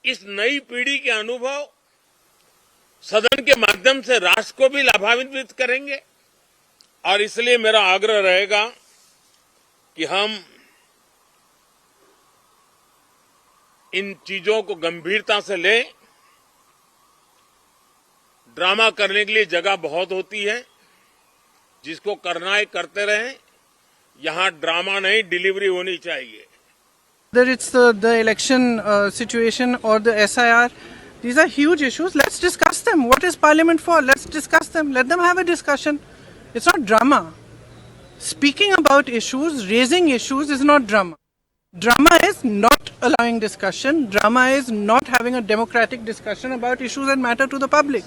इस नई पीढ़ी के अनुभव सदन के माध्यम से राष्ट्र को भी लाभान्वित करेंगे और इसलिए मेरा आग्रह रहेगा कि हम इन चीजों को गंभीरता से लें। ड्रामा करने के लिए जगह बहुत होती है, जिसको करना है करते रहें। यहां ड्रामा नहीं, डिलीवरी होनी चाहिए। Whether it's the election situation or the SIR, these are huge issues. Let's discuss them. What is Parliament for? Let's discuss them. Let them have a discussion. It's not drama. Speaking about issues, raising issues is not drama. Drama is not allowing discussion. Drama is not having a democratic discussion about issues that matter to the public.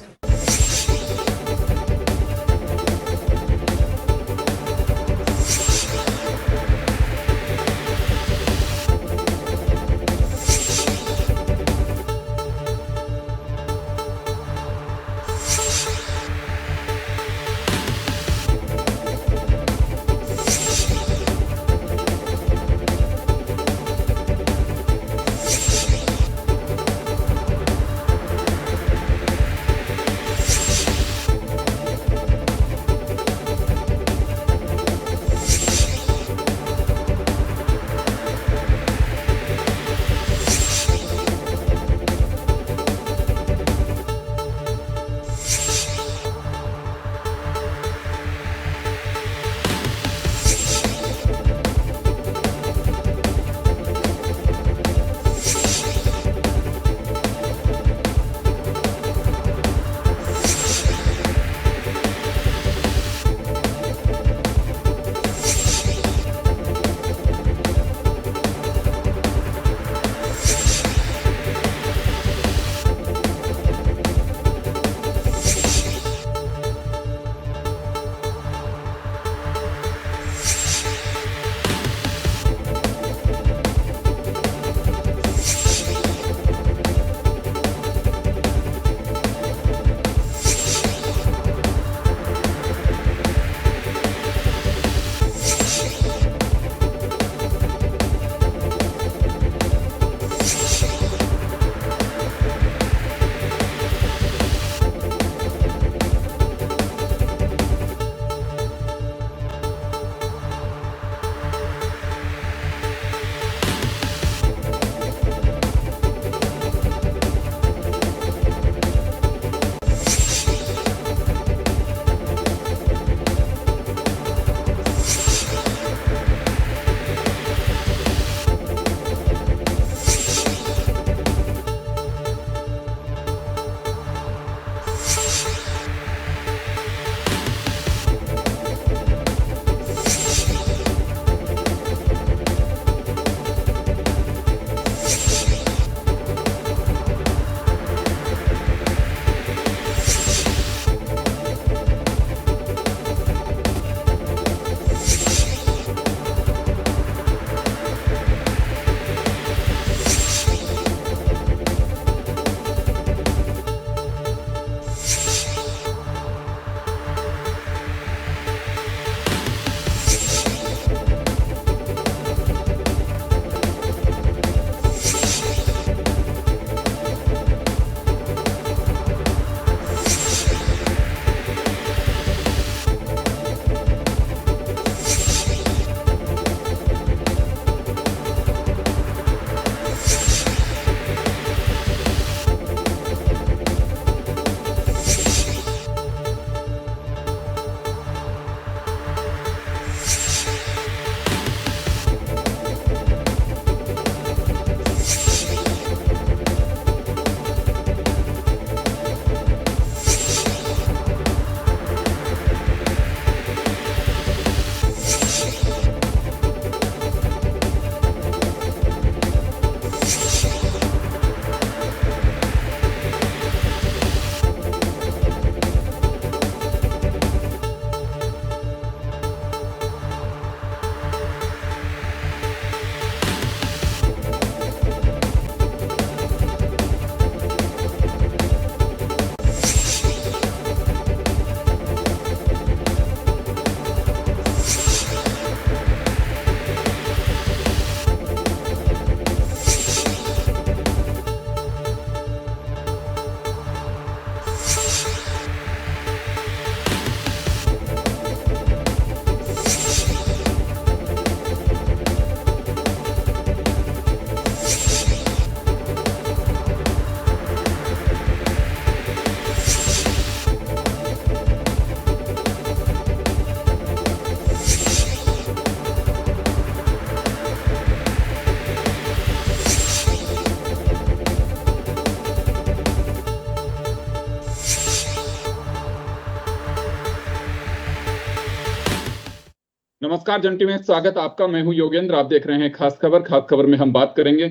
नमस्कार जंटी में स्वागत आपका। मैं हूं योगेंद्र, आप देख रहे हैं खास खबर। खास खबर में हम बात करेंगे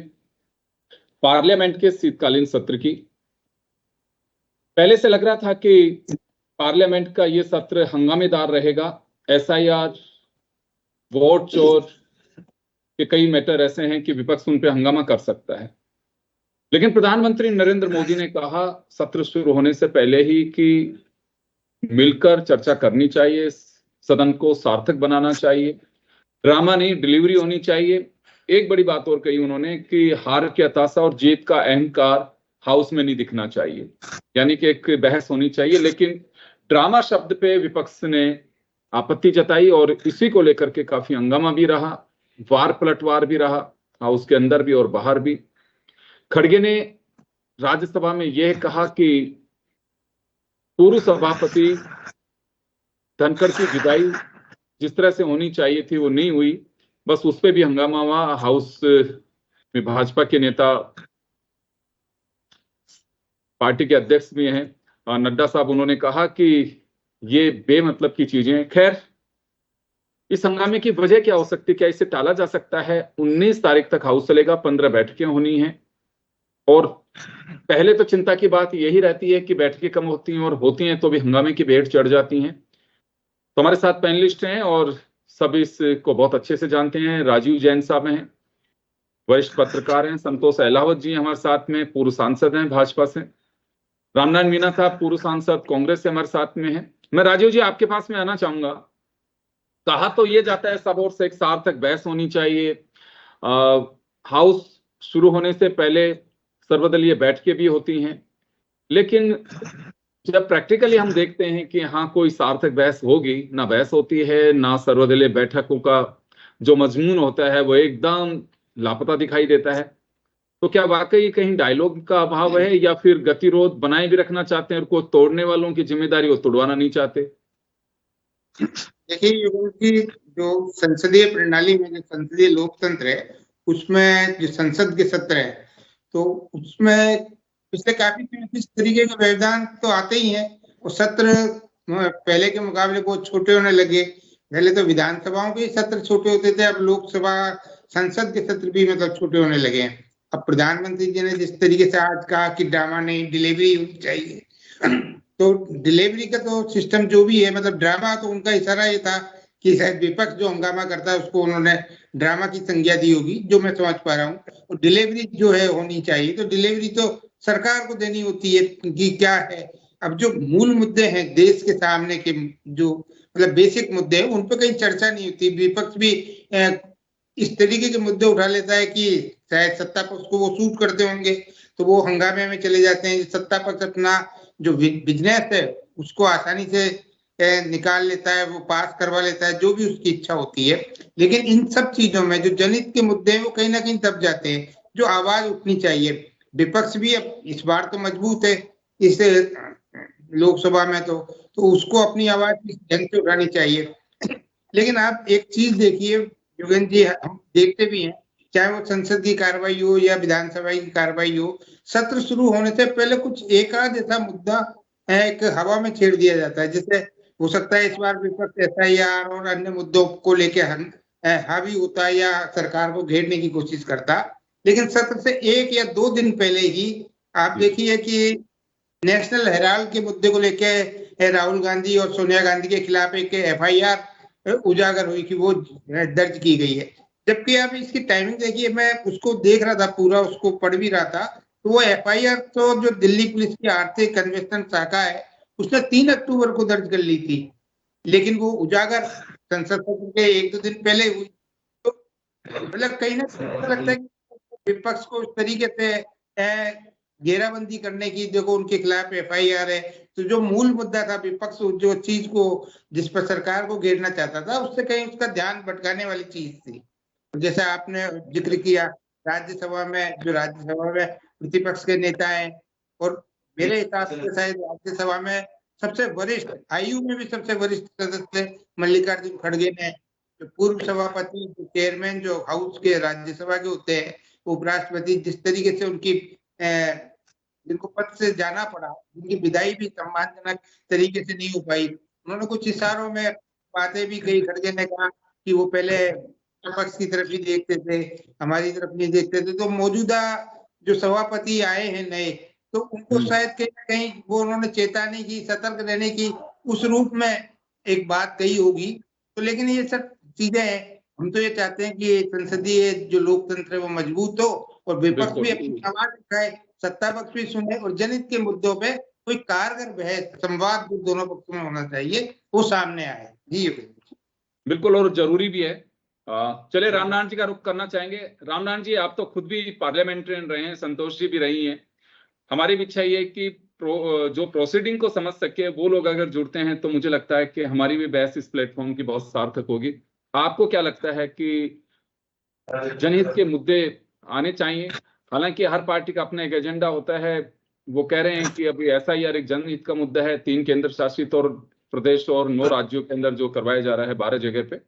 पार्लियामेंट के शीतकालीन सत्र की। पहले से लग रहा था कि पार्लियामेंट का ये सत्र हंगामेदार रहेगा। एसआईआर, वोट चोर के कई मैटर ऐसे हैं कि विपक्ष उन पे हंगामा कर सकता है, लेकिन प्रधानमंत्री नरेंद्र मोदी ने कहा सत्र शुरू होने से पहले ही कि मिलकर चर्चा करनी चाहिए, सदन को सार्थक बनाना चाहिए, ड्रामा नहीं डिलीवरी होनी चाहिए। एक बड़ी बात और कही उन्होंने कि हार की हताशा और जीत का अहंकार हाउस में नहीं दिखना चाहिए, यानी कि एक बहस होनी चाहिए। लेकिन ड्रामा शब्द पे विपक्ष ने आपत्ति जताई और इसी को लेकर के काफी हंगामा भी रहा, वार पलटवार भी रहा, हाउस के अंदर भी और बाहर भी। खड़गे ने राज्यसभा में यह कहा कि पूर्व सभापति धनखड़ की विदाई जिस तरह से होनी चाहिए थी वो नहीं हुई, बस उस पर भी हंगामा हुआ। हाउस में भाजपा के नेता, पार्टी के अध्यक्ष भी हैं नड्डा साहब, उन्होंने कहा कि ये बेमतलब की चीजें हैं। खैर, इस हंगामे की वजह क्या हो सकती है, क्या इसे टाला जा सकता है? 19 तारीख तक हाउस चलेगा, 15 बैठकें होनी हैं। और पहले तो चिंता की बात यही रहती है कि बैठकें कम होती हैं, और होती हैं तो भी हंगामे की भेंट चढ़ जाती हैं। तो हमारे साथ पैनलिस्ट हैं और सब इसको बहुत अच्छे से जानते हैं। राजीव जैन साहब हैं, वरिष्ठ पत्रकार हैं। संतोष अहलावत जी हमारे साथ में, पूर्व सांसद हैं भाजपा से। रामनारायण मीणा साहब, पूर्व सांसद कांग्रेस से हमारे साथ में हैं। मैं राजीव जी आपके पास में आना चाहूंगा। कहा तो ये जाता है सब ओर से एक सार्थक बहस होनी चाहिए, हाउस शुरू होने से पहले सर्वदलीय बैठकें भी होती हैं, लेकिन जब प्रैक्टिकली हम देखते हैं कि हाँ कोई सार्थक बहस होगी, ना बहस होती है, ना सर्वदलीय बैठकों का जो मजमून होता है वो एकदम लापता दिखाई देता है। तो क्या वाकई कहीं डायलॉग का अभाव है, या फिर गतिरोध बनाए भी रखना चाहते हैं और को तोड़ने वालों की जिम्मेदारी वो तोड़वाना नहीं चाहते? देखिए, उनकी जो संसदीय प्रणाली में, जो संसदीय लोकतंत्र है, उसमें जो संसद के सत्र है, तो उसमें पिछले काफी इस तरीके के व्यवधान तो आते ही हैं। वो सत्र पहले के मुकाबले बहुत छोटे होने लगे। पहले तो विधानसभाओं के सत्र छोटे होते थे, अब लोकसभा संसद के सत्र भी मतलब छोटे होने लगे हैं। अब प्रधानमंत्री जी ने जिस तरीके से आज कहा कि ड्रामा नहीं डिलीवरी होनी चाहिए, तो डिलीवरी का तो सिस्टम जो भी है, मतलब ड्रामा, तो उनका इशारा ये था कि शायद विपक्ष जो हंगामा करता है उसको उन्होंने ड्रामा की संज्ञा दी होगी, जो मैं समझ पा रहा हूँ। और डिलीवरी जो है होनी चाहिए, तो डिलीवरी तो सरकार को देनी होती है कि क्या है। अब जो मूल मुद्दे हैं देश के सामने के, जो मतलब बेसिक मुद्दे हैं, उन पर कहीं चर्चा नहीं होती। विपक्ष भी इस तरीके के मुद्दे उठा लेता है कि शायद सत्ता पक्ष को वो सूट करते होंगे, तो वो हंगामे में चले जाते हैं। सत्ता पक्ष अपना जो बिजनेस है उसको आसानी से निकाल लेता है, वो पास करवा लेता है, जो भी उसकी इच्छा होती है। लेकिन इन सब चीजों में जो जनहित के मुद्दे हैं वो कहीं ना कहीं दब जाते हैं, जो आवाज उठनी चाहिए। विपक्ष भी अब इस बार तो मजबूत है इस लोकसभा में, तो उसको अपनी आवाज किस ढंग से उठानी चाहिए। लेकिन आप एक चीज देखिए योगेंद्र जी, हम देखते भी हैं, चाहे वो संसद की कार्रवाई हो या विधानसभा की कार्रवाई हो, सत्र शुरू होने से पहले कुछ एक आध ऐसा मुद्दा एक हवा में छेड़ दिया जाता है। जैसे हो सकता है इस बार विपक्ष एसआईआर और अन्य मुद्दों को लेकर हावी होता है या सरकार को घेरने की कोशिश करता, लेकिन सत्र से 1 या 2 दिन पहले ही आप देखिए कि नेशनल हेराल्ड के मुद्दे को लेकर राहुल गांधी और सोनिया गांधी के खिलाफ एक एफआईआर उजागर हुई कि वो दर्ज की गई है। जबकि आप इसकी टाइमिंग देखिए, मैं उसको देख रहा था, पूरा उसको पढ़ भी रहा था, तो वो एफआईआर तो जो दिल्ली पुलिस की आर्थिक अन्वेषण शाखा है उसने 3 अक्टूबर को दर्ज कर ली थी, लेकिन वो उजागर संसद सत्र के 1-2 दिन पहले हुई। तो मतलब कहीं ना कहीं लगता है कि विपक्ष को इस तरीके से घेराबंदी करने की, देखो उनके खिलाफ एफआईआर है, तो जो मूल मुद्दा था विपक्ष जो चीज को जिस पर सरकार को घेरना चाहता था, उससे कहीं उसका ध्यान भटकाने वाली चीज थी। जैसे आपने जिक्र किया राज्यसभा में, जो राज्यसभा में प्रतिपक्ष के नेता हैं, और मेरे हिसाब से शायद राज्यसभा में सबसे वरिष्ठ, आयु में भी सबसे वरिष्ठ सदस्य मल्लिकार्जुन खड़गे ने, जो पूर्व सभापति, जो चेयरमैन जो हाउस के राज्यसभा के होते हैं, उपराष्ट्रपति, जिस तरीके से उनकी जिनको पद से जाना पड़ा, उनकी विदाई भी सम्मानजनक तरीके से नहीं हो पाई। उन्होंने कुछ इशारों में बातें भी कही। खड़गे ने कहा कि वो पहले पक्ष की तरफ ही देखते थे, हमारी तरफ नहीं देखते थे। तो मौजूदा जो सभापति आए हैं नए, तो उनको शायद कहीं ना कहीं वो उन्होंने चेतावनी की, सतर्क रहने की उस रूप में एक बात कही होगी। तो लेकिन ये सब चीजें हैं, हम तो ये चाहते हैं कि संसदीय जो लोकतंत्र है वो मजबूत हो और विपक्ष भी अपनी आवाज उठाए, सत्ता पक्ष भी सुने और जनहित के मुद्दों पे कोई कारगर बहस संवाद दोनों पक्षों में होना चाहिए, वो सामने आए। जी बिल्कुल, और जरूरी भी है। चले रामनारायण जी का रुख करना चाहेंगे। रामनारायण जी, आप तो खुद भी पार्लियामेंटेरियन रहे हैं, संतोष जी भी रही हैं। हमारी भी इच्छा ये है कि जो प्रोसीडिंग को समझ सके वो लोग अगर जुड़ते हैं तो मुझे लगता है कि हमारी भी बहस इस प्लेटफॉर्म की बहुत सार्थक होगी। आपको क्या लगता है कि जनहित के मुद्दे आने चाहिए? हालांकि हर पार्टी का अपना एक एजेंडा होता है। वो कह रहे हैं कि अभी SIR एक जनहित का मुद्दा है, 3 केंद्र शासित और प्रदेश और 9 राज्यों के अंदर जो करवाया जा रहा है 12 जगह पे,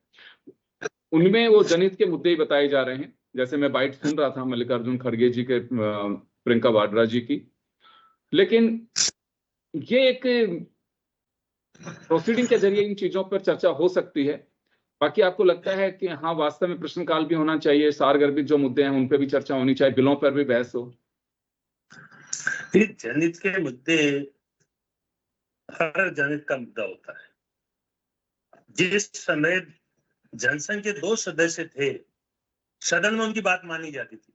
उनमें वो जनहित के मुद्दे ही बताए जा रहे हैं। जैसे मैं बाइट सुन रहा था मल्लिकार्जुन खड़गे जी के, प्रियंका वाड्रा जी की। लेकिन ये एक प्रोसीडिंग के जरिए इन चीजों पर चर्चा हो सकती है। बाकी आपको लगता है कि हाँ, वास्तव में प्रश्नकाल भी होना चाहिए, सारगर्भित जो मुद्दे हैं उन पर भी चर्चा होनी चाहिए, बिलों पर भी बहस हो? जनहित के मुद्दे हर जनहित का मुद्दा होता है। जिस समय जनसंघ के 2 सदस्य थे, सदन में उनकी बात मानी जाती थी।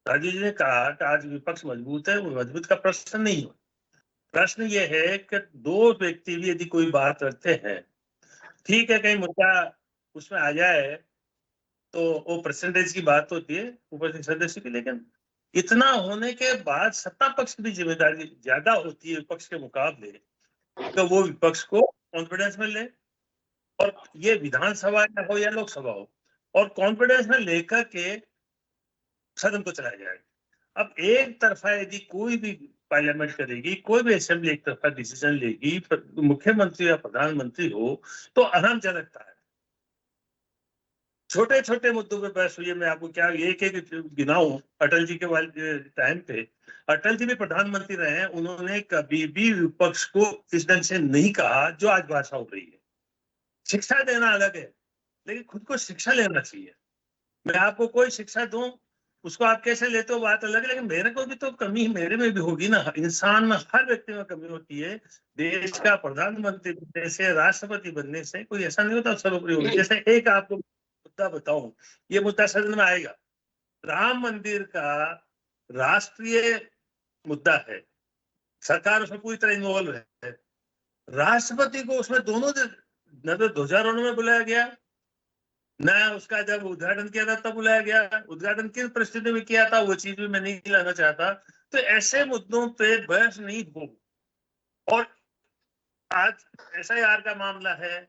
राजीव जी ने कहा कि आज विपक्ष मजबूत है, वो मजबूत का प्रश्न नहीं हो। प्रश्न ये है कि 2 व्यक्ति भी यदि कोई बात रखते हैं, ठीक है, कहीं मुद्दा उसमें आ जाए तो वो परसेंटेज की बात होती है उपस्थित सदस्य की, लेकिन इतना होने के बाद सत्ता पक्ष की भी जिम्मेदारी ज्यादा होती है विपक्ष के मुकाबले, तो वो विपक्ष को कॉन्फिडेंस में ले, और ये विधानसभा हो या लोकसभा हो, और कॉन्फिडेंस में लेकर के सदन को चलाया जाएगा। अब एक तरफा यदि कोई भी पार्लियामेंट करेगी, कोई भी असेंबली एक तरफा डिसीजन लेगी, मुख्यमंत्री या प्रधानमंत्री हो, तो अहमजनक है। छोटे छोटे मुद्दों पे बहस हुई है। मैं आपको क्या एक गिनाऊं, अटल जी के टाइम पे अटल जी भी प्रधानमंत्री रहे हैं, उन्होंने कभी भी विपक्ष को इस ढंग से नहीं कहा जो आज भाषा हो रही है। शिक्षा देना अलग है, लेकिन खुद को शिक्षा लेना चाहिए। मैं आपको कोई शिक्षा दूं, उसको आप कैसे लेते हो बात अलग है, लेकिन मेरे को भी तो कमी मेरे में भी होगी ना। इंसान में, हर व्यक्ति में कमी होती है। देश का प्रधानमंत्री बनने से, राष्ट्रपति बनने से कोई ऐसा नहीं होता सर्वोपरि होगी। जैसे एक आपको मुद्दा बताऊं, ये मुद्दा सदन में आएगा, राम मंदिर का राष्ट्रीय मुद्दा है, सरकार उसमें पूरी तरह इन्वॉल्व है। राष्ट्रपति को उसमें दोनों न तो ध्वजारोहण में बुलाया गया, न उसका जब उद्घाटन किया था तब बुलाया गया। उद्घाटन किस परिस्थिति में किया था वो चीज भी मैं नहीं लाना चाहता। तो ऐसे मुद्दों पे बहस नहीं हो। और आज SIR का मामला है,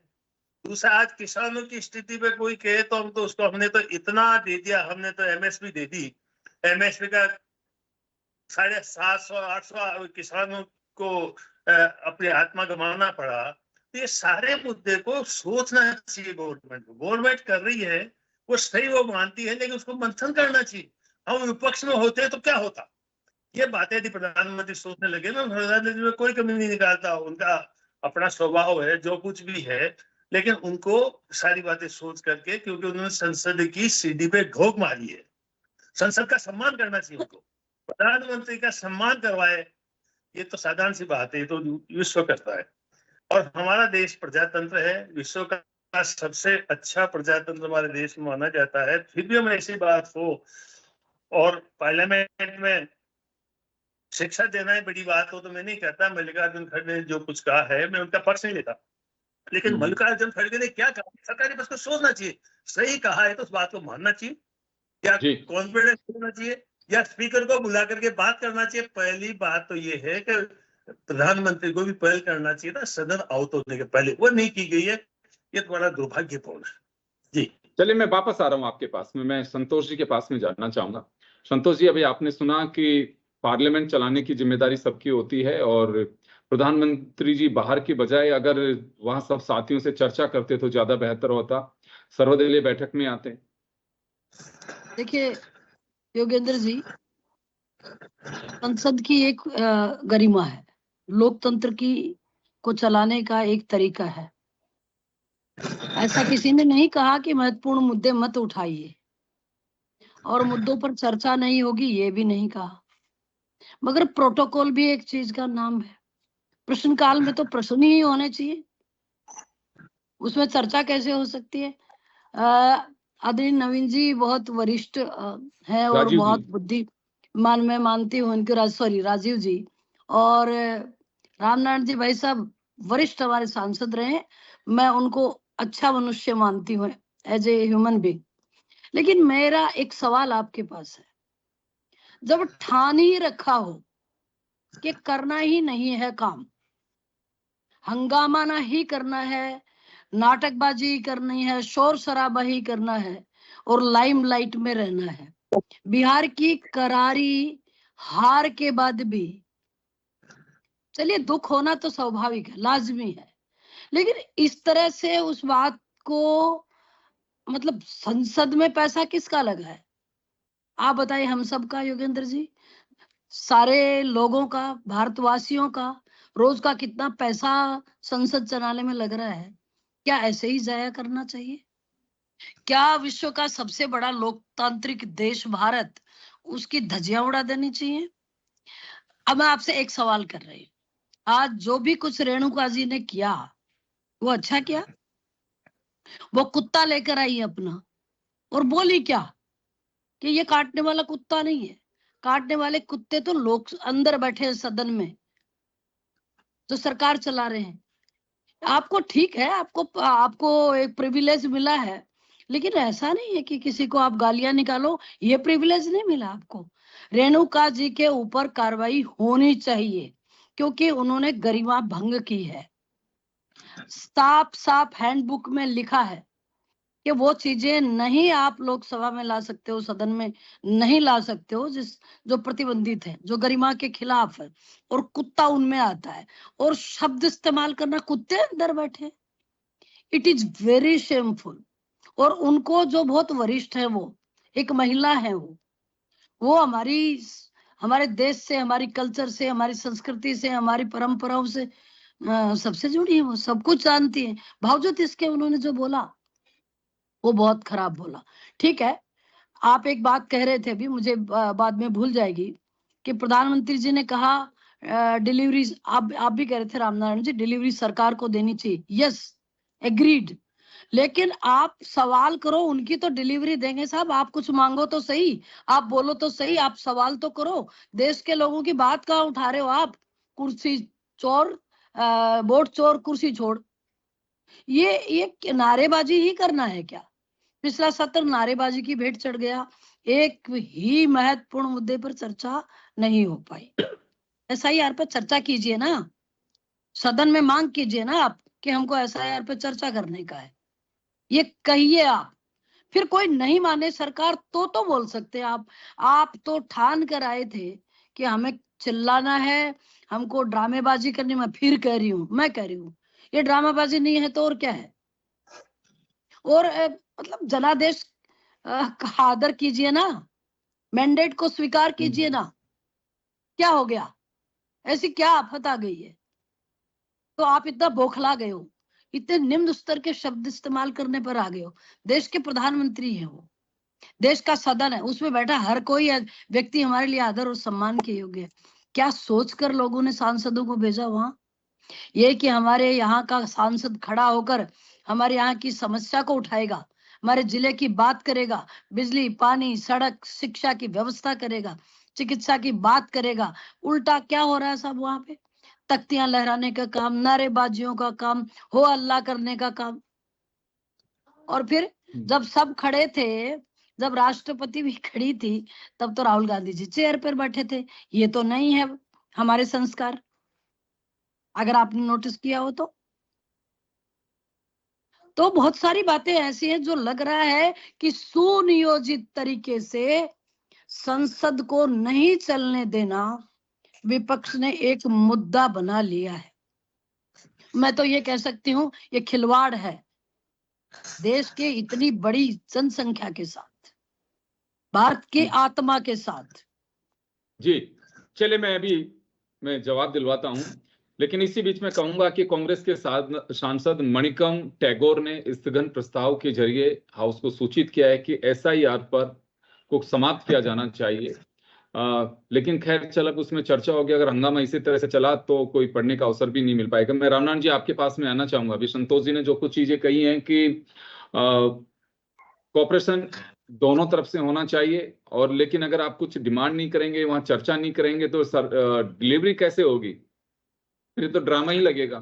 दूसरा आज किसानों की स्थिति पे कोई कहे तो हम तो उसको, हमने तो इतना दे दिया, हमने तो MSP दे दी। MSP का 750-800 किसानों को अपनी आत्मा गंवाना पड़ा। तो ये सारे मुद्दे को सोचना चाहिए गवर्नमेंट को। गवर्नमेंट कर रही है वो सही, वो मानती है, लेकिन उसको मंथन करना चाहिए। हम विपक्ष में होते तो क्या होता, ये बातें यदि प्रधानमंत्री सोचने लगे ना, प्रधानमंत्री में कोई कमी नहीं निकालता, उनका अपना स्वभाव है जो कुछ भी है, लेकिन उनको सारी बातें सोच करके, क्योंकि उन्होंने संसद की सीढ़ी पे घोंक मारी है, संसद का सम्मान करना चाहिए उनको। प्रधानमंत्री का सम्मान करवाए, ये तो साधारण सी बात है, ये तो विश्व करता है। और हमारा देश प्रजातंत्र है, विश्व का सबसे अच्छा प्रजातंत्र हमारे देश में माना जाता है। फिर भी हम ऐसी बात हो, और पार्लियामेंट में शिक्षा देना है बड़ी बात हो, तो मैं नहीं कहता मल्लिकार्जुन खड़गे ने जो कुछ कहा है मैं उनका पक्ष नहीं लेता, लेकिन मल्लिकार्जुन खड़गे ने क्या कहा, सरकारी बस को सोचना चाहिए। सही कहा है तो उस बात को मानना चाहिए, या कॉन्फिडेंस होना चाहिए, या स्पीकर को बुला करके बात करना चाहिए। पहली बात तो ये है कि प्रधानमंत्री को भी पहल करना चाहिए था सदन आउट होने के पहले, वो नहीं की गई है, ये तो बड़ा दुर्भाग्यपूर्ण है। जी चलिए, मैं वापस आ रहा हूं आपके पास में, मैं संतोष जी के पास में जानना चाहूंगा। संतोष जी, अभी आपने सुना कि पार्लियामेंट चलाने की जिम्मेदारी सबकी होती है, और प्रधानमंत्री जी बाहर की बजाय अगर वहां सब साथियों से चर्चा करते तो ज्यादा बेहतर होता, सर्वदलीय बैठक में आते। देखिए योगेंद्र जी, संसद की एक गरिमा है, लोकतंत्र की को चलाने का एक तरीका है। ऐसा किसी ने नहीं कहा कि महत्वपूर्ण मुद्दे मत उठाइए और मुद्दों पर चर्चा नहीं होगी, ये भी नहीं कहा। मगर प्रोटोकॉल भी एक चीज का नाम है। प्रश्नकाल में तो प्रश्न ही होने चाहिए, उसमें चर्चा कैसे हो सकती है? आदरणीय नवीन जी बहुत वरिष्ठ हैं और राजीव बहुत जी। बुद्धिमान मैं मानती हूँ उनके। सॉरी, राजीव जी और रामनारायण जी भाई साहब वरिष्ठ हमारे सांसद रहे हैं। मैं उनको अच्छा मनुष्य मानती हूँ एज ए ह्यूमन बीइंग। लेकिन मेरा एक सवाल आपके पास है, जब ठान ही रखा हो कि करना ही नहीं है काम, हंगामा ना ही करना है, नाटकबाजी करनी है, शोर शराबा ही करना है और लाइमलाइट में रहना है, बिहार की करारी हार के बाद भी, चलिए दुख होना तो स्वाभाविक है, लाजमी है, लेकिन इस तरह से उस बात को, मतलब संसद में पैसा किसका लगा है? आप बताइए, हम सबका योगेंद्र जी, सारे लोगों का, भारतवासियों का रोज का कितना पैसा संसद चलाने में लग रहा है? क्या ऐसे ही जाया करना चाहिए? क्या विश्व का सबसे बड़ा लोकतांत्रिक देश भारत, उसकी धज्जियां उड़ा देनी चाहिए? अब मैं आपसे एक सवाल कर रही हूँ, आज जो भी कुछ रेणुका जी ने किया वो अच्छा किया? वो कुत्ता लेकर आई अपना और बोली क्या कि ये काटने वाला कुत्ता नहीं है, काटने वाले कुत्ते तो लोग अंदर बैठे हैं सदन में जो सरकार चला रहे हैं। आपको ठीक है, आपको एक प्रिविलेज मिला है, लेकिन ऐसा नहीं है कि किसी को आप गालियां निकालो, ये प्रिविलेज नहीं मिला आपको। रेणुका जी के ऊपर कार्रवाई होनी चाहिए क्योंकि उन्होंने गरिमा भंग की है। साफ साफ हैंडबुक में लिखा है कि वो चीजें नहीं आप लोकसभा में ला सकते हो, सदन में नहीं ला सकते हो, जो प्रतिबंधित है, जो गरिमा के खिलाफ है, और कुत्ता उनमें आता है और शब्द इस्तेमाल करना, कुत्ते अंदर बैठे, इट इज वेरी शेमफुल। और उनको जो बहुत वरिष्ठ है, वो एक महिला है, वो हमारे देश से, हमारी कल्चर से, हमारी संस्कृति से, हमारी परंपराओं से सबसे जुड़ी है, वो सब कुछ जानती है। बावजूद इसके उन्होंने जो बोला वो बहुत खराब बोला। ठीक है, आप एक बात कह रहे थे अभी, मुझे बाद में भूल जाएगी, कि प्रधानमंत्री जी ने कहा डिलीवरी, आप भी कह रहे थे रामनारायण जी, डिलीवरी सरकार को देनी चाहिए। Yes, agreed. लेकिन आप सवाल करो, उनकी तो डिलीवरी देंगे साहब, आप कुछ मांगो तो सही, आप बोलो तो सही, आप सवाल तो करो। देश के लोगों की बात कहाँ उठा रहे हो आप? कुर्सी चोर, वोट चोर, कुर्सी छोड़, ये नारेबाजी ही करना है क्या? पिछला सत्र नारेबाजी की भेंट चढ़ गया, एक ही महत्वपूर्ण मुद्दे पर चर्चा नहीं हो पाई। एसआईआर पर चर्चा कीजिए ना, सदन में मांग कीजिए ना आप कि हमको एसआईआर पर चर्चा करने का है, ये कहिए आप। फिर कोई नहीं माने सरकार तो बोल सकते हैं आप तो ठान कर आए थे कि हमें चिल्लाना है, हमको ड्रामेबाजी करनी। मैं फिर कह रही हूँ, मैं कह रही हूँ, ये ड्रामाबाजी नहीं है तो और क्या है? और मतलब जनादेश का आदर कीजिए ना, मैंडेट को स्वीकार कीजिए ना। क्या हो गया? ऐसी क्या आफत आ गई है तो आप इतना बौखला गए हो, इतने निम्न स्तर के शब्द इस्तेमाल करने पर आ गए हो? देश के प्रधानमंत्री हैं वो, देश का सदन है, उसमें बैठा हर कोई व्यक्ति हमारे लिए आदर और सम्मान के योग्य है। क्या सोचकर लोगों ने सांसदों को भेजा वहां? ये कि हमारे यहाँ का सांसद खड़ा होकर हमारे यहाँ की समस्या को उठाएगा, हमारे जिले की बात करेगा, बिजली, पानी, सड़क, शिक्षा की व्यवस्था करेगा, चिकित्सा की बात करेगा। उल्टा क्या हो रहा है साहब वहां पे? तख्तियां लहराने का काम, नारेबाजियों का काम, हो अल्लाह करने का काम। और फिर जब सब खड़े थे, जब राष्ट्रपति भी खड़ी थी, तब तो राहुल गांधी जी चेयर पर बैठे थे। ये तो नहीं है हमारे संस्कार, अगर आपने नोटिस किया हो तो बहुत सारी बातें ऐसी हैं जो लग रहा है कि सुनियोजित तरीके से संसद को नहीं चलने देना विपक्ष ने एक मुद्दा बना लिया है। मैं तो ये कह सकती हूँ, ये खिलवाड़ है देश के इतनी बड़ी जनसंख्या के साथ, भारत की आत्मा के साथ। जी, चलिए मैं जवाब दिलवाता हूं। लेकिन इसी बीच में कहूंगा कि कांग्रेस के सांसद मणिकम टैगोर ने स्थगन प्रस्ताव के जरिए हाउस को सूचित किया है कि एसआईआर पर को समाप्त किया जाना चाहिए। लेकिन खैर चल, अब उसमें चर्चा होगी। अगर हंगामा इसी तरह से चला तो कोई पढ़ने का अवसर भी नहीं मिल पाएगा। मैं रामनारायण जी आपके पास में आना चाहूंगा। अभी संतोष जी ने जो कुछ चीजें कही हैं कि कॉपरेशन दोनों तरफ से होना चाहिए, और लेकिन अगर आप कुछ डिमांड नहीं करेंगे, वहां चर्चा नहीं करेंगे, तो डिलीवरी कैसे होगी? फिर तो ड्रामा ही लगेगा।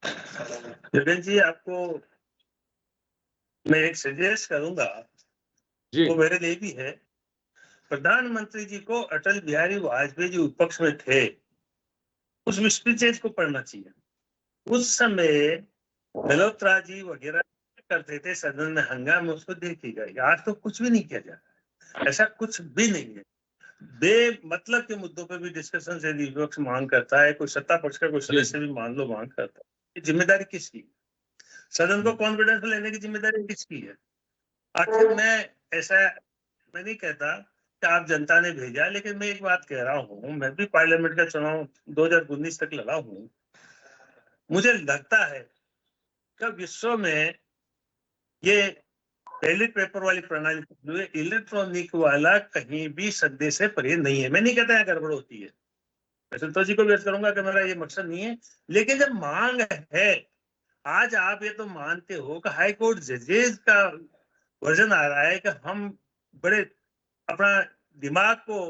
योगेंद्र जी, आपको मैं एक सजेस्ट करूंगा जी वो मेरे लिए भी है। प्रधानमंत्री जी को अटल बिहारी वाजपेयी जी विपक्ष में थे, उस स्पीचेज को पढ़ना चाहिए। उस समय मल्होत्रा जी वगैरह करते थे सदन में हंगामे, उसको देखिएगा। आज तो कुछ भी नहीं किया जा रहा है, ऐसा कुछ भी नहीं है। बेमतलब के मुद्दों पर भी डिस्कशन से विपक्ष मांग करता है, कोई सत्ता पक्ष का कोई सदस्य भी मान लो मांग करता है। ये जिम्मेदारी किसकी? सदन को कॉन्फिडेंस में लेने की जिम्मेदारी किसकी है? आखिर मैं नहीं कहता कि आप जनता ने भेजा, लेकिन मैं एक बात कह रहा हूँ, मैं भी पार्लियामेंट का चुनाव 2019 तक लड़ा हूँ। मुझे लगता है कि विश्व में ये बैलेट पेपर वाली प्रणाली इलेक्ट्रॉनिक वाला कहीं भी संदेश से परे नहीं है। मैं नहीं कहता है गड़बड़ होती है, मैं संतोष जी को व्यक्त करूंगा कि मेरा ये मकसद नहीं है, लेकिन जब मांग है, आज आप ये तो मानते हो कि हाई कोर्ट जजेस का वर्जन आ रहा है कि हम बड़े अपना दिमाग को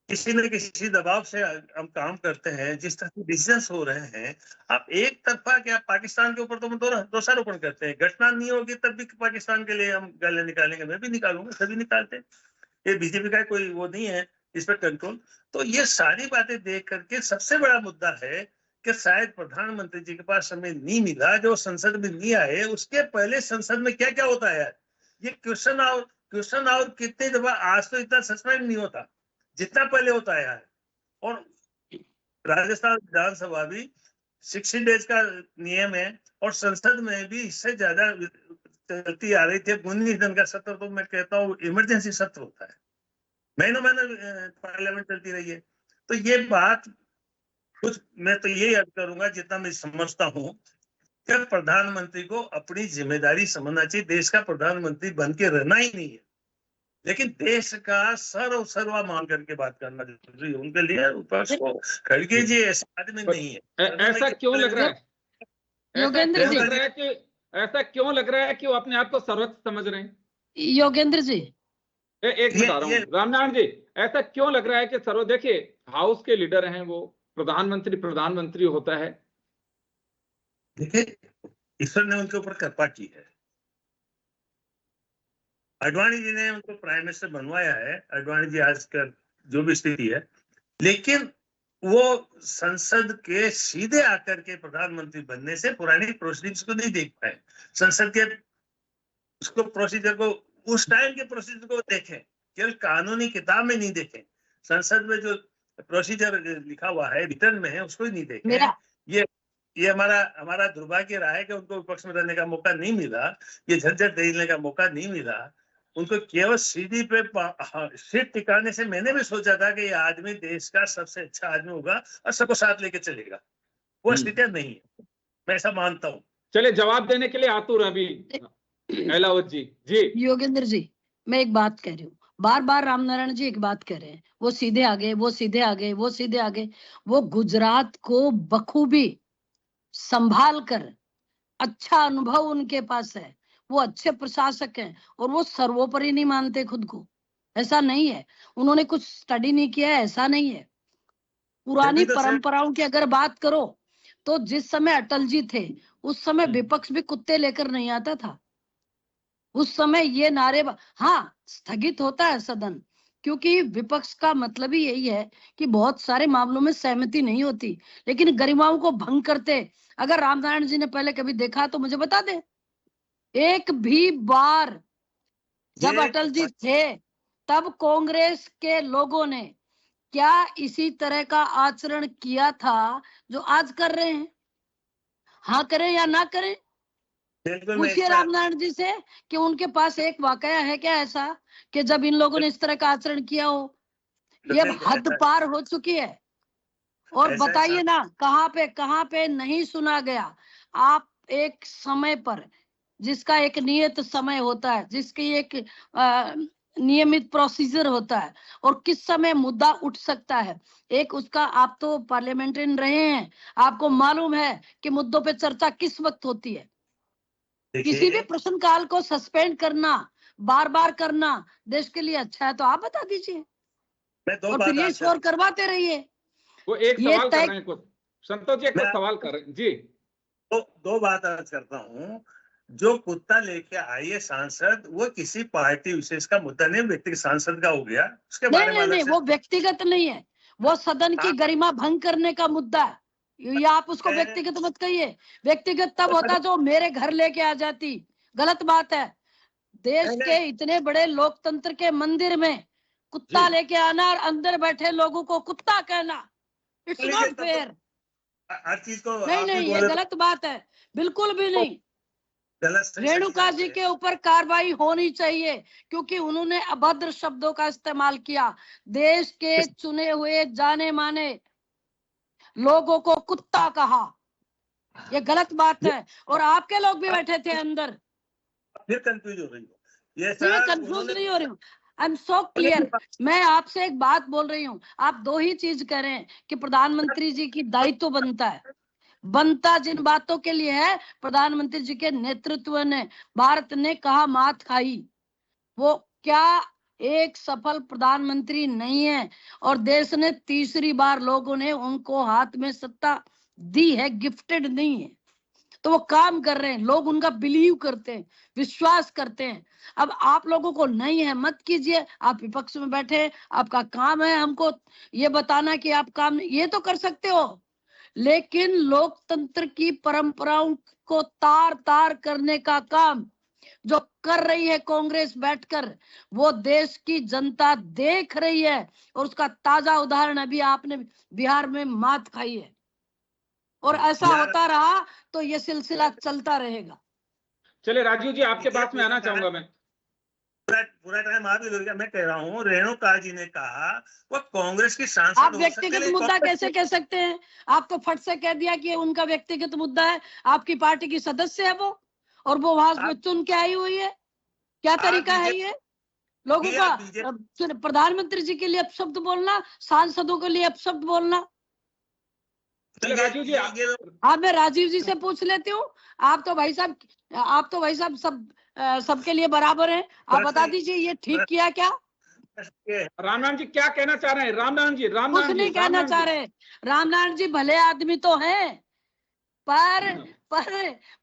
किसी न किसी दबाव से हम काम करते हैं, जिस तरह से डिसीजंस हो रहे हैं। आप एक तरफा क्या पाकिस्तान के ऊपर तो दोषारोपण करते हैं, घटना नहीं होगी तब भी पाकिस्तान के लिए हम गालियां निकालेंगे, मैं भी निकालूंगा, सभी निकालते हैं। ये बीजेपी का कोई वो नहीं है इस पर कंट्रोल। तो ये सारी बातें देख करके सबसे बड़ा मुद्दा है कि शायद प्रधानमंत्री जी के पास समय नहीं मिला, जो संसद में नहीं आए। उसके पहले संसद में क्या क्या होता है, ये क्वेश्चन और कितने दफा, आज तो इतना सस्पेंड नहीं होता जितना पहले होता है। और राजस्थान विधानसभा भी 60 डेज का नियम है, और संसद में भी इससे ज्यादा चलती आ रही थी। 19 दिन का सत्र तो मैं कहता हूँ इमरजेंसी सत्र होता है, महीनों पार्लियामेंट चलती रही है। तो ये बात कुछ मैं तो ये याद करूंगा, जितना मैं समझता हूँ कि प्रधानमंत्री को अपनी जिम्मेदारी समझना चाहिए। देश का प्रधानमंत्री बन के रहना ही नहीं है, लेकिन देश का सर्वा मान करके बात करना जरूरी है उनके लिए। विपक्ष को खड़गे जी ऐसा आदमी नहीं है। ऐसा क्यों लग रहा है? योगेंद्र जी, ऐसा क्यों लग रहा है कि वो अपने आप को सर्वोच्च समझ रहे हैं? योगेंद्र जी, एक बता रहा हूँ रामनारायण जी, ऐसा क्यों लग रहा है कि सर्व, देखिए हाउस के लीडर हैं वो, प्रधानमंत्री होता है। देखिए, ईश्वर ने उनके ऊपर कृपा की है, आडवाणी जी ने उनको प्राइम मिनिस्टर बनवाया है। आडवाणी जी आज का जो भी स्थिति है, लेकिन वो संसद के सीधे आकर के प्रधानमंत्री बनने से पुरानी प्रोसीडिंग्स को नहीं देख पाए। संसद के उसको प्रोसीजर को, उस टाइम के प्रोसीजर को देखें, केवल कानूनी किताब में नहीं देखें, संसद में जो प्रोसीजर लिखा हुआ है रिटर्न में है उसको ही नहीं देखें। ये हमारा दुर्भाग्य रहा है कि उनको विपक्ष में रहने का मौका नहीं मिला, ये झंझट देने का मौका नहीं मिला। उनको केवल सीढ़ी पे सीट टिकाने से मैंने भी सोचा था कि ये आदमी देश का सबसे अच्छा आदमी होगा और सबको साथ लेके चलेगा। वो स्थितियां नहीं है, मैं ऐसा मानता हूँ। चले जवाब देने के लिए आतुर अभी एलावत जी। जी योगेंद्र जी, मैं एक बात कह रही हूँ, बार बार रामनारायण जी एक बात कह रहे हैं, वो सीधे आगे, वो सीधे आगे, वो सीधे आगे। वो गुजरात को बखूबी संभाल कर, अच्छा अनुभव उनके पास है, वो अच्छे प्रशासक हैं, और वो सर्वोपरि नहीं मानते खुद को। ऐसा नहीं है, उन्होंने कुछ स्टडी नहीं किया है, ऐसा नहीं है। पुरानी परंपराओं की अगर बात करो तो जिस समय अटल जी थे उस समय विपक्ष भी कुत्ते लेकर नहीं आता था। उस समय ये नारे, हाँ स्थगित होता है सदन, क्योंकि विपक्ष का मतलब ही यही है कि बहुत सारे मामलों में सहमति नहीं होती, लेकिन गरिमाओं को भंग करते। अगर रामनारायण जी ने पहले कभी देखा तो मुझे बता दे, एक भी बार जब अटल जी थे तब कांग्रेस के लोगों ने क्या इसी तरह का आचरण किया था जो आज कर रहे हैं? हाँ करें या ना करें, पूछिए रामनारायण जी से कि उनके पास एक वाकया है क्या ऐसा कि जब इन लोगों ने इस तरह का आचरण किया हो। ये हद पार हो चुकी है। और ऐसा बताइए ना कहाँ पे नहीं सुना गया। आप एक समय पर, जिसका एक नियत समय होता है, जिसकी एक नियमित प्रोसीजर होता है, और किस समय मुद्दा उठ सकता है, एक उसका, आप तो पार्लियामेंटेरियन रहे हैं, आपको मालूम है कि मुद्दों पे चर्चा किस वक्त होती है। किसी भी देखिए, प्रश्नकाल को सस्पेंड करना, बार बार करना देश के लिए अच्छा है तो आप बता दीजिए, मैं दो और फिर बात ये आज शोर करवाते रहिए। वो एक ये सवाल कर तय रहे हैं, कुछ संतोष जी कुछ सवाल कर रहे हैं जी। दो बात अर्ज करता हूँ। जो कुत्ता लेके आई है सांसद, वो किसी पार्टी विशेष का मुद्दा नहीं, व्यक्तिगत सांसद का हो गया, उसके नहीं बारे में नहीं अलग नहीं, से वो व्यक्तिगत नहीं है, वो सदन की गरिमा भंग करने का मुद्दा है। ये आप उसको व्यक्तिगत मत कहिए। व्यक्तिगत तब होता जो मेरे घर लेके आ जाती, गलत बात है। देश के इतने बड़े लोकतंत्र के मंदिर में कुत्ता लेके आना और अंदर बैठे लोगों को कुत्ता कहना, इट्स नॉट फेयर। हर चीज को नहीं आप भी नहीं, ये बोले गलत बात है, बिल्कुल भी नहीं। गलत सही रेणुका बात जी है। के ऊपर कार्रवाई होनी चाहिए, क्योंकि उन्होंने अभद्र शब्दों का इस्तेमाल किया। देश के चुने हुए जाने माने लोगों को कुत्ता कहा, ये गलत बात है। और आपके लोग भी बैठे थे अंदर। फिर कंफ्यूज हो रही हो ये मैं साहब, कंफ्यूज उन्होंने नहीं हो रही हूँ, आई एम सो क्लियर। मैं आपसे एक बात बोल रही हूँ, आप दो ही चीज कह रहे हैं कि प्रधानमंत्री जी की दायित्व बनता जिन बातों के लिए है, प्रधानमंत्री जी के नेतृत्व ने, भारत ने कहा मात खाई, वो क्या एक सफल प्रधानमंत्री नहीं है। और देश ने तीसरी बार लोगों ने उनको हाथ में सत्ता दी है, गिफ्टेड नहीं है, तो वो काम कर रहे हैं, लोग उनका बिलीव करते हैं, विश्वास करते हैं। अब आप लोगों को नहीं है, मत कीजिए, आप विपक्ष में बैठे, आपका काम है हमको ये बताना कि आप काम, ये तो कर सकते हो, लेकिन लोकतंत्र की परंपराओं को तार तार करने का काम जो कर रही है कांग्रेस बैठकर, वो देश की जनता देख रही है। और उसका ताजा उदाहरण अभी आपने बिहार में मात खाई है, और ऐसा होता रहा तो ये सिलसिला चलता रहेगा। चले राजीव जी, आपके पास में आना चाहूंगा मैं। पूरा टाइम आप ही लोग, मैं कह रहा हूँ, रेणुका जी ने कहा वो कांग्रेस की सांसद आप हो व्यक्तिगत सकते, मुद्दा कैसे कह सकते हैं? आप तो फट से कह दिया कि उनका व्यक्तिगत मुद्दा है, आपकी पार्टी की सदस्य है वो, और वो वहां चुन के आई हुई है। क्या तरीका है ये लोगों का? प्रधानमंत्री जी के लिए अपशब्द बोलना, सांसदों के लिए अपशब्द बोलना। राजीव जी आप, मैं राजीव जी से पूछ लेती हूँ, आप तो भाई साहब सबके लिए बराबर हैं, आप बता दीजिए ये ठीक किया क्या? रामनारायण जी क्या कहना चाह रहे हैं? रामनारायण जी, कुछ नहीं कहना चाह रहे। रामनारायण जी भले आदमी तो हैं, पर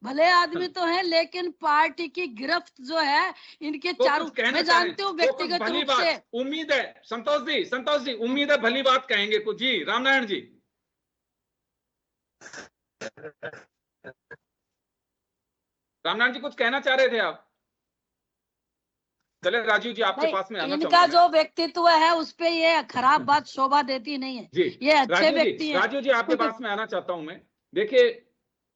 भले आदमी तो हैं, लेकिन पार्टी की गिरफ्त जो है इनके तो चारों, मैं जानती हूँ व्यक्तिगत रूप से। उम्मीद है संतोष जी उम्मीद है भली बात कहेंगे कुछ जी। रामनारायण जी, रामनारायण जी कुछ कहना चाह रहे थे आप? चले राजीव जी आपके पास में आना इनका चाहूंगा जो व्यक्तित्व है उस पे ये खराब बात शोभा देती नहीं है जी। ये अच्छे व्यक्ति हैं। राजीव जी आपके पास में आना चाहता हूं मैं। देखिए,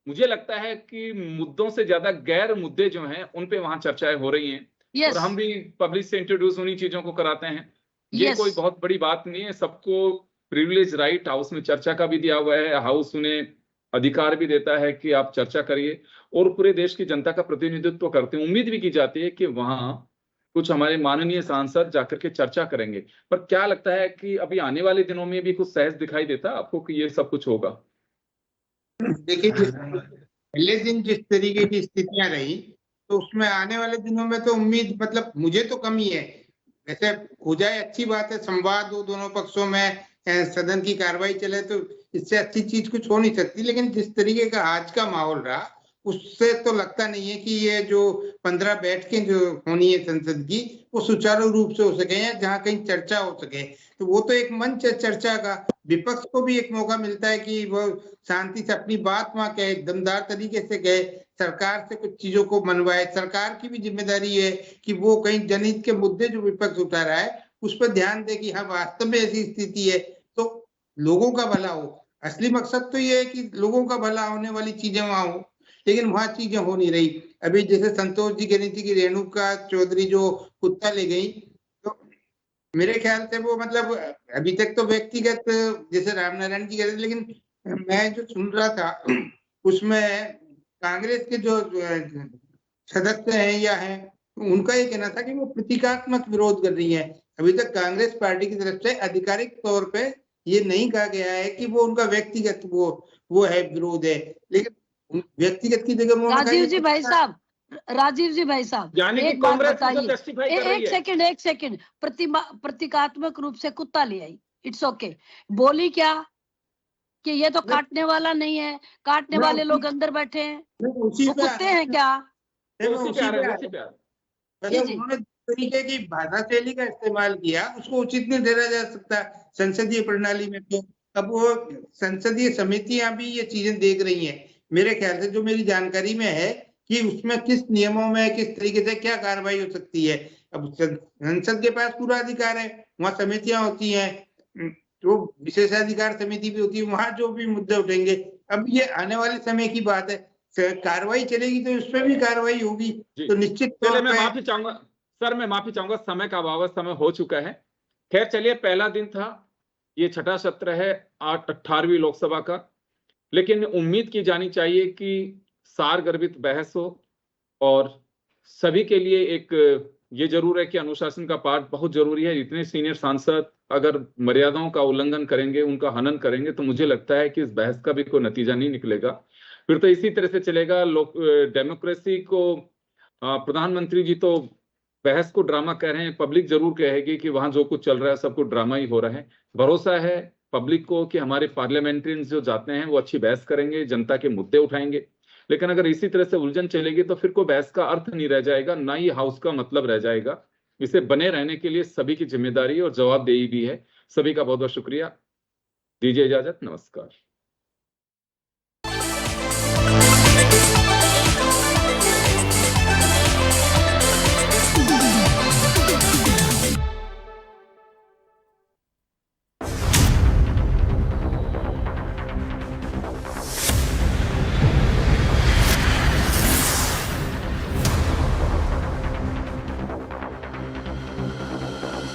मुझे लगता है कि मुद्दों से ज्यादा गैर मुद्दे जो हैं उन पे वहां चर्चाएं हो रही हैं। और हम भी पब्लिक से इंट्रोड्यूस उन्हीं चीजों को कराते हैं। ये कोई बहुत बड़ी बात नहीं है। सबको प्रिविलेज राइट हाउस में चर्चा का भी दिया हुआ है, हाउस उन्हें अधिकार भी देता है कि आप चर्चा करिए, और पूरे देश की जनता का प्रतिनिधित्व करते हैं। उम्मीद भी की जाती है कि वहां कुछ हमारे माननीय सांसद जाकर के चर्चा करेंगे। पर क्या लगता है कि अभी आने वाले दिनों में भी कुछ सहज दिखाई देता है आपको कि ये सब कुछ होगा? देखिए, पहले दिन जिस तरीके की स्थितियां रही, तो उसमें आने वाले दिनों में तो उम्मीद, मतलब मुझे तो कम ही है। वैसे हो जाए अच्छी बात है, संवाद हो दोनों पक्षों में, सदन की कार्रवाई चले, तो इससे अच्छी चीज कुछ हो नहीं सकती। लेकिन जिस तरीके का आज का माहौल रहा, उससे तो लगता नहीं है कि ये जो 15 बैठकें जो होनी है संसद की, वो सुचारू रूप से हो सके, या जहाँ कहीं चर्चा हो सके। तो वो तो एक मंच है चर्चा का, विपक्ष को भी एक मौका मिलता है कि वो शांति से अपनी बात वहां कहे, दमदार तरीके से कहे, सरकार से कुछ चीजों को मनवाए। सरकार की भी जिम्मेदारी है कि वो कहीं जनहित के मुद्दे जो विपक्ष उठा रहा है उस पर ध्यान दे कि हाँ वास्तव में ऐसी स्थिति है, तो लोगों का भला हो। असली मकसद तो ये है कि लोगों का भला होने वाली चीजें वहां हो, लेकिन वहां चीजें हो नहीं रही। अभी जैसे संतोष जी कह रही थी कि रेणुका चौधरी जो कुत्ता ले गई, तो मेरे ख्याल से वो मतलब अभी तक तो व्यक्तिगत जैसे रामनारायण जी कहते, लेकिन मैं जो सुन रहा था उसमें कांग्रेस के जो सदस्य हैं या हैं, उनका ये कहना था कि वो प्रतीकात्मक विरोध कर रही है। अभी तक कांग्रेस पार्टी की तरफ से आधिकारिक तौर पे ये नहीं कहा गया है कि वो उनका व्यक्तिगत वो है, विरोध है, लेकिन व्यक्तिगत की जगह वो राजीव जी भाई साहब, राजीव जी भाई साहब, यानी कि एक बात कांग्रेस तो बताइए, जस्टिफाई कर रही है। एक सेकंड, प्रतीकात्मक रूप से कुत्ता ले आई, इट्स ओके, बोली क्या कि ये तो काटने वाला नहीं है, काटने वाले लोग अंदर बैठे हैं, उसी वो पे कुत्ते हैं क्या? उसी पे आ रहे हैं, उसी पे आ रहे हैं। मतलब जी। उन्होंने तरीके की भाषा शैली का इस्तेमाल किया, उसको उचित नहीं ठहरा जा सकता संसदीय प्रणाली में। तो अब वो संसदीय समितियां भी ये चीजें देख रही हैं, मेरे ख्याल से जो मेरी जानकारी में है कि उसमें किस नियमों में किस तरीके से क्या कार्रवाई हो सकती है। अब संसद के पास पूरा अधिकार है, वहां समितियां होती हैं, जो विशेषाधिकार समिति भी होती है, वहां जो भी मुद्दे उठेंगे। अब ये आने वाले समय की बात है, कार्रवाई चलेगी तो उसमें भी कार्रवाई होगी, तो निश्चित चलिए तौर मैं पे माफी चाहूंगा सर, मैं माफी चाहूंगा, समय का अभाव, समय हो चुका है। खैर चलिए, पहला दिन था, ये छठा सत्र है 18वीं लोकसभा का, लेकिन उम्मीद की जानी चाहिए कि सारगर्भित बहस हो और सभी के लिए एक ये जरूर है कि अनुशासन का पाठ बहुत जरूरी है। इतने सीनियर सांसद अगर मर्यादाओं का उल्लंघन करेंगे, उनका हनन करेंगे, तो मुझे लगता है कि इस बहस का भी कोई नतीजा नहीं निकलेगा, फिर तो इसी तरह से चलेगा। डेमोक्रेसी को प्रधानमंत्री जी तो बहस को ड्रामा कह रहे हैं, पब्लिक जरूर कहेगी कि वहां जो कुछ चल रहा है सब कुछ ड्रामा ही हो रहा है। भरोसा है पब्लिक को कि हमारे पार्लियामेंट्रियंस जो जाते हैं वो अच्छी बहस करेंगे, जनता के मुद्दे उठाएंगे। लेकिन अगर इसी तरह से उलझन चलेगी तो फिर कोई बहस का अर्थ नहीं रह जाएगा, ना ही हाउस का मतलब रह जाएगा। इसे बने रहने के लिए सभी की जिम्मेदारी और जवाबदेही भी है। सभी का बहुत बहुत शुक्रिया, दीजिए इजाजत, नमस्कार।